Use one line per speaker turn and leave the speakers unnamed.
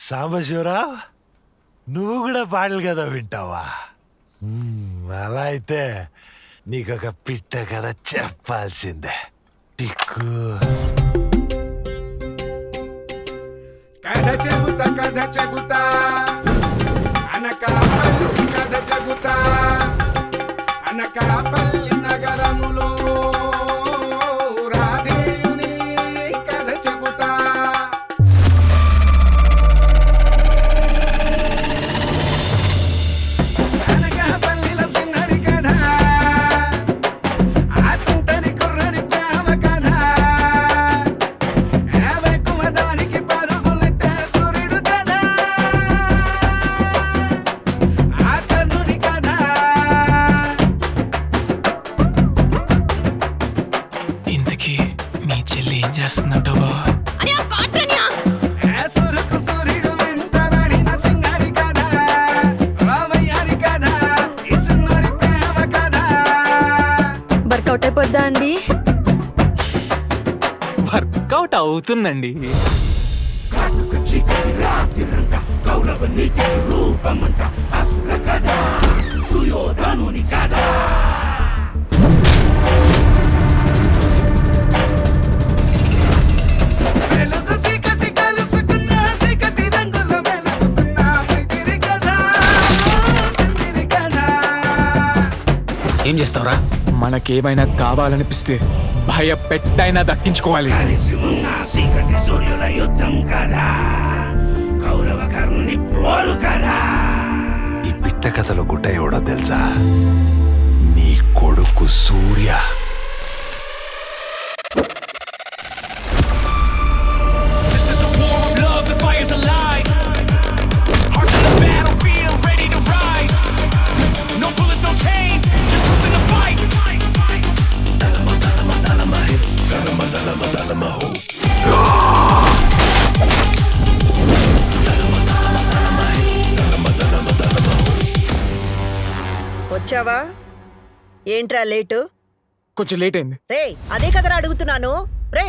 సాంబశివరావు, నువ్వు కూడా పాటలు కదా వింటావా? అలా అయితే నీకొక పిట్ట కథ చెప్పాల్సిందే. టిక్కు
కథ చెబుతా అనకాపల్లి కథ చెబుతా. అనకాపల్లి నగరములో రాధేయుని కథ చెబుతా. అనకాపల్లిలో సిన్నడి కథ, ఆ తుంటరి కుర్రడి ప్రేమ కథ. ఏవెక్కువ దానికి పరుగులెట్టే సూర్యుడు కథ, ఆ కర్ణుని కథ.
ఇంతకీ మీ చెల్లి ఏం చేస్తుందంటావా?
ఏ సురుకు సూర్యుడు వెంటబడిన సింగారి కథ, రామయ్యారి కథ, ఈ సిన్నడి ప్రేమ కథ.
వర్కౌట్ అయిపోద్దా అండి?
వర్కౌట్ అవుతుందండి.
కాటుక చీకటి రాత్రిరంట, కౌరవ నీతికి రూపమంట, అసుర కథ, సుయోధనుని కథ. వెలుగు చీకటి కలుసుకున్న చీకటి రంగుల వెలుగుతున్న మైత్రి కథ, తండ్రి కథ.
ఏం చేస్తావురా? మనకేమైనా కావాలనిపిస్తే భయపెట్టైనా దక్కించుకోవాలి.
కలిసి ఉన్న చీకటి సూర్యుల యుద్ధం కదా, కౌరవ కర్ణుని పోరు కదా.
ఈ పిట్ట కథలో గుట్ట ఎవడో తెలుసా? నీ కొడుకు సూర్య.
వచ్చావా? ఏంట్రా లేటు?
కొంచెం లేట్ అయింది.
రే, అదే కదరా అడుగుతున్నాను. రే,